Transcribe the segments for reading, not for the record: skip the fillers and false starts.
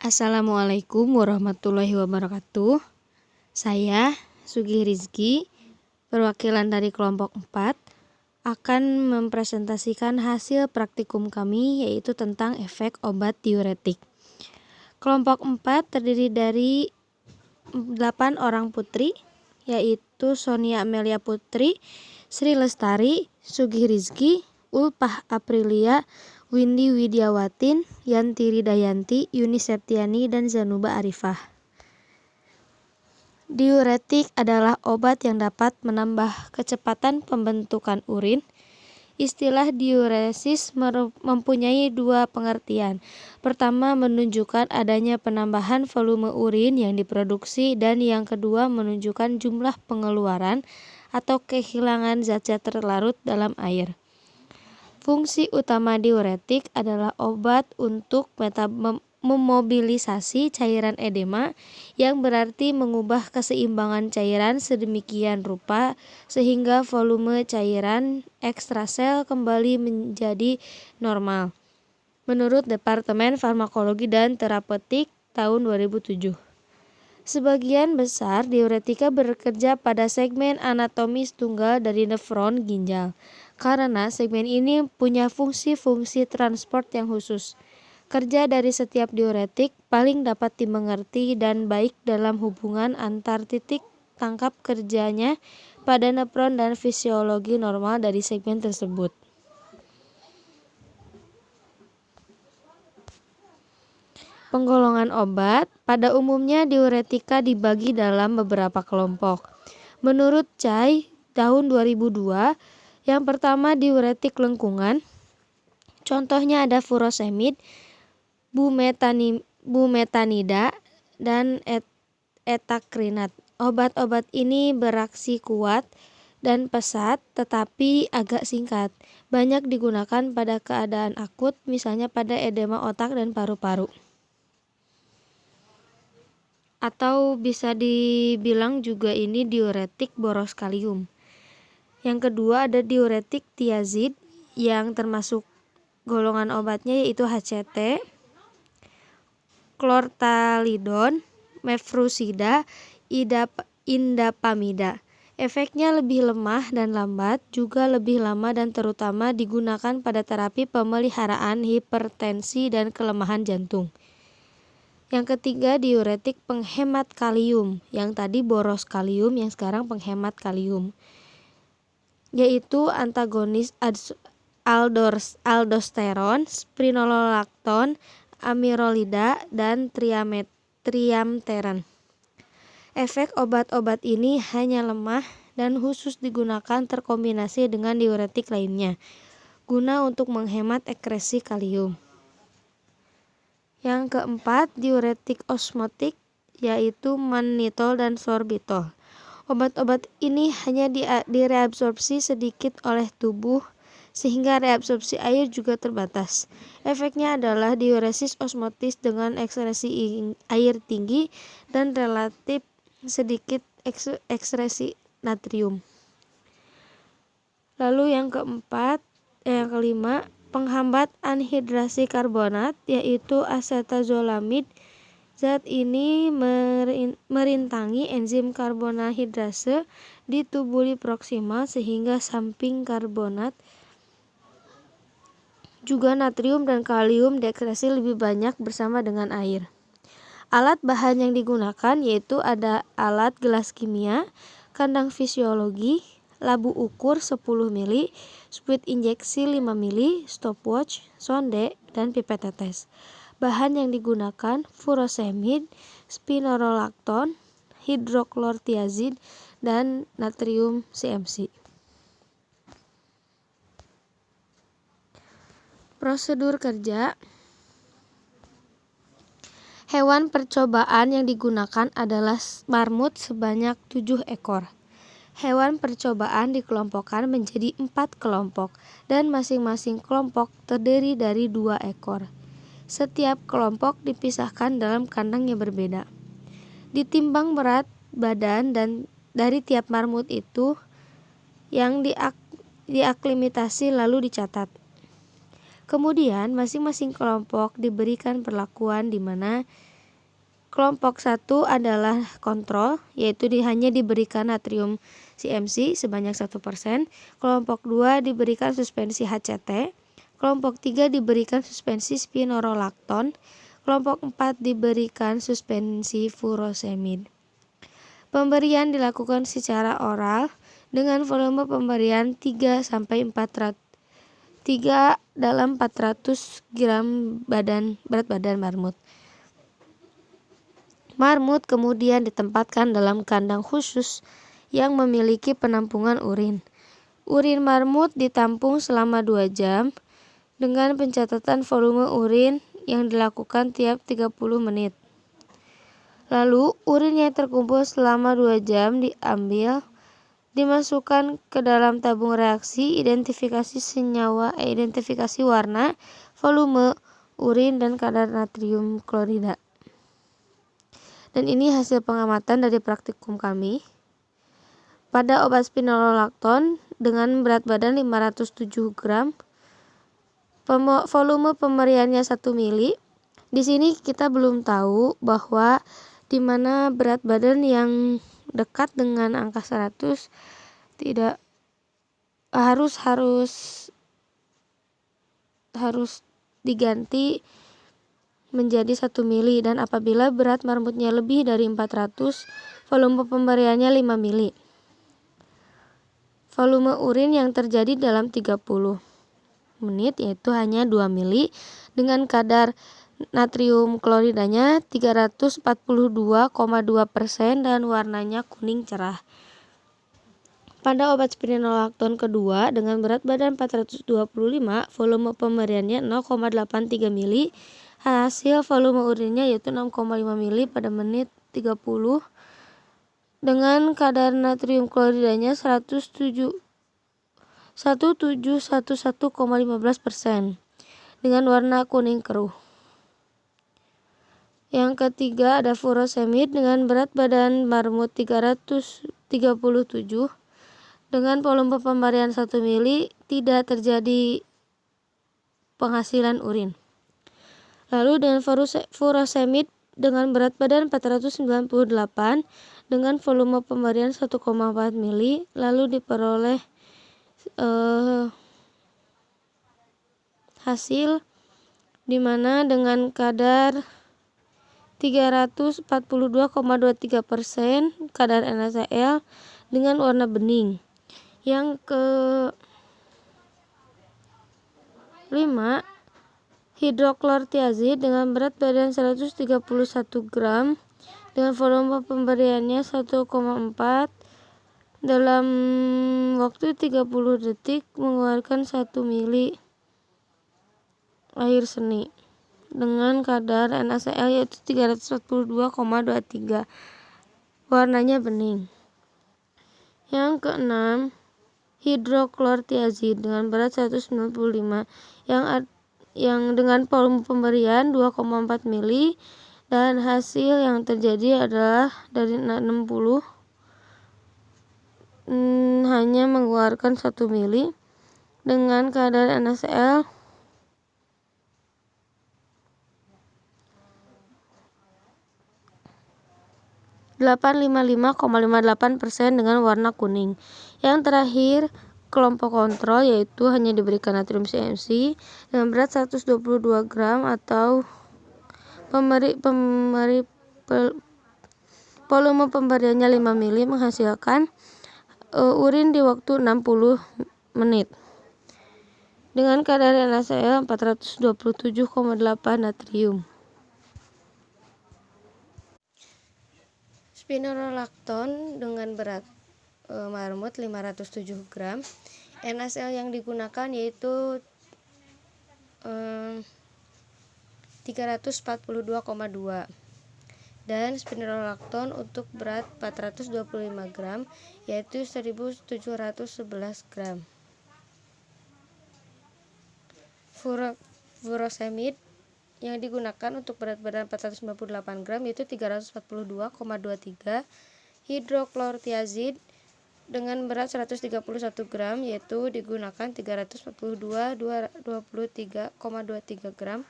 Assalamualaikum warahmatullahi wabarakatuh. Saya Sugi Rizky, perwakilan dari kelompok 4, akan mempresentasikan hasil praktikum kami, yaitu tentang efek obat diuretik. Kelompok 4 terdiri dari 8 orang putri, yaitu Sonia Amelia Putri, Sri Lestari, Sugi Rizky, Ulpah Aprilia, Windy Widiawatin, Yanti Ridayanti, Yuni Septiani, dan Zanuba Arifah. Diuretik adalah obat yang dapat menambah kecepatan pembentukan urin. Istilah diuresis mempunyai dua pengertian. Pertama, menunjukkan adanya penambahan volume urin yang diproduksi, dan yang kedua menunjukkan jumlah pengeluaran atau kehilangan zat-zat terlarut dalam air. Fungsi utama diuretik adalah obat untuk memobilisasi cairan edema, yang berarti mengubah keseimbangan cairan sedemikian rupa sehingga volume cairan ekstrasel kembali menjadi normal. Menurut Departemen Farmakologi dan Terapeutik tahun 2007. Sebagian besar diuretika bekerja pada segmen anatomis tunggal dari nefron ginjal, karena segmen ini punya fungsi-fungsi transport yang khusus. Kerja dari setiap diuretik paling dapat dimengerti dan baik dalam hubungan antar titik tangkap kerjanya pada nefron dan fisiologi normal dari segmen tersebut. Penggolongan obat. Pada umumnya diuretika dibagi dalam beberapa kelompok. Menurut Chai tahun 2002, yang pertama diuretik lengkungan. Contohnya ada furosemid, bumetanida, dan etakrinat. Obat-obat ini beraksi kuat dan pesat tetapi agak singkat. Banyak digunakan pada keadaan akut, misalnya pada edema otak dan paru-paru. Atau bisa dibilang juga ini diuretik boros kalium. Yang kedua ada diuretik tiazid, yang termasuk golongan obatnya yaitu HCT, chlorthalidone, mefrusida, indapamida. Efeknya lebih lemah dan lambat, juga lebih lama dan terutama digunakan pada terapi pemeliharaan hipertensi dan kelemahan jantung. Yang ketiga diuretik penghemat kalium, yang tadi boros kalium, yang sekarang penghemat kalium, yaitu antagonis aldosteron, spironolakton, amirolida, dan triamteran. Efek obat-obat ini hanya lemah dan khusus digunakan terkombinasi dengan diuretik lainnya, guna untuk menghemat ekskresi kalium. Yang keempat, diuretik osmotik, yaitu mannitol dan sorbitol. Obat-obat ini hanya direabsorpsi sedikit oleh tubuh, sehingga reabsorpsi air juga terbatas. Efeknya adalah diuresis osmotis dengan ekskresi air tinggi dan relatif sedikit ekskresi natrium. Lalu yang kelima, penghambat anhidrasi karbonat, yaitu asetazolamid. Zat ini merintangi enzim karbonhidrase di tubuli proksimal sehingga samping karbonat, juga natrium dan kalium diekskresi lebih banyak bersama dengan air. Alat bahan yang digunakan yaitu ada alat gelas kimia, kandang fisiologi, labu ukur 10 mili, spuit injeksi 5 mili, stopwatch, sonde, dan pipet tetes. Bahan yang digunakan furosemid, spironolakton, hidroklortiazid, dan natrium CMC. Prosedur kerja. Hewan percobaan yang digunakan adalah marmut sebanyak 7 ekor. Hewan percobaan dikelompokkan menjadi 4 kelompok, dan masing-masing kelompok terdiri dari 2 ekor. Setiap kelompok dipisahkan dalam kandang yang berbeda. Ditimbang berat badan dan dari tiap marmut itu yang diaklimatasi lalu dicatat. Kemudian masing-masing kelompok diberikan perlakuan di mana Kelompok 1 adalah kontrol, yaitu hanya diberikan natrium CMC sebanyak 1%. Kelompok 2 diberikan suspensi HCT. Kelompok 3 diberikan suspensi spironolakton. Kelompok 4 diberikan suspensi furosemid. Pemberian dilakukan secara oral dengan volume pemberian 3 dalam 400 gram berat badan marmut. Marmut kemudian ditempatkan dalam kandang khusus yang memiliki penampungan urin. Urin marmut ditampung selama 2 jam dengan pencatatan volume urin yang dilakukan tiap 30 menit. Lalu, urin yang terkumpul selama 2 jam diambil, dimasukkan ke dalam tabung reaksi, identifikasi warna, volume urin, dan kadar natrium klorida. Dan ini hasil pengamatan dari praktikum kami. Pada obat spironolakton dengan berat badan 507 gram, volume pemberiannya 1 mili. Di sini kita belum tahu bahwa di mana berat badan yang dekat dengan angka 100 tidak harus diganti menjadi 1 mili, dan apabila berat marmutnya lebih dari 400, volume pemberiannya 5 mili. Volume urin yang terjadi dalam 30 menit yaitu hanya 2 mili dengan kadar natrium kloridanya 342,2% dan warnanya kuning cerah. Pada obat spironolakton kedua dengan berat badan 425, volume pemberiannya 0,83 mili. Hasil volume urinnya yaitu 6,5 mili pada menit 30 dengan kadar natrium kloridanya 1711,15% dengan warna kuning keruh. Yang ketiga ada furosemid dengan berat badan marmut 337 dengan volume pemberian 1 mili, tidak terjadi penghasilan urin. Lalu dengan furosemid dengan berat badan 498 dengan volume pemberian 1,4 mili, lalu diperoleh hasil di mana dengan kadar 342,23% kadar NaCl dengan warna bening. Yang ke-5, hidroklortiazid dengan berat badan 131 gram dengan volume pemberiannya 1,4 dalam waktu 30 detik mengeluarkan 1 mili air seni dengan kadar NaCl yaitu 342,23, warnanya bening. Yang ke-6, hidroklortiazid dengan berat 195 yang dengan volume pemberian 2,4 mili dan hasil yang terjadi adalah dari 60 hanya mengeluarkan 1 mili dengan kadar NaCl 855,58% dengan warna kuning. Yang terakhir, kelompok kontrol yaitu hanya diberikan natrium CMC dengan berat 122 gram atau volume pemberiannya 5 mili menghasilkan urin di waktu 60 menit dengan kadar NaCl 427,8 natrium. Spironolakton dengan berat marmut 507 gram. NaCl yang digunakan yaitu 342,2 dan spironolakton untuk berat 425 gram yaitu 1711 gram. Furosemid yang digunakan untuk berat badan 498 gram yaitu 342,23. Hidroklortiazid dengan berat 131 gram yaitu digunakan 342,23 gram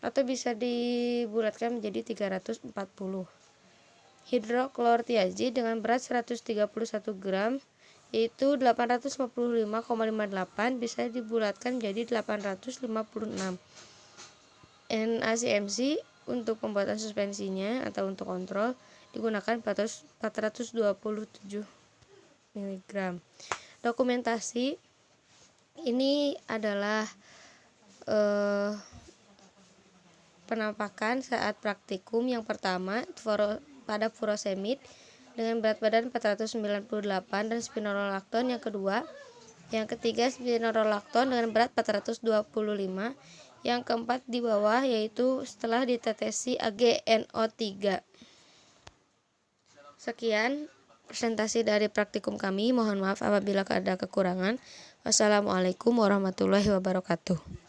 atau bisa dibulatkan menjadi 340. Hidroklortiazid dengan berat 131 gram yaitu 855,58 bisa dibulatkan menjadi 856. NaCMC untuk pembuatan suspensinya atau untuk kontrol digunakan 427 mg. Dokumentasi ini adalah penampakan saat praktikum yang pertama pada furosemid dengan berat badan 498 dan spironolakton yang kedua, yang ketiga spironolakton dengan berat 425, yang keempat di bawah yaitu setelah ditetesi AgNO3. Sekian presentasi dari praktikum kami, mohon maaf apabila ada kekurangan. Wassalamualaikum warahmatullahi wabarakatuh.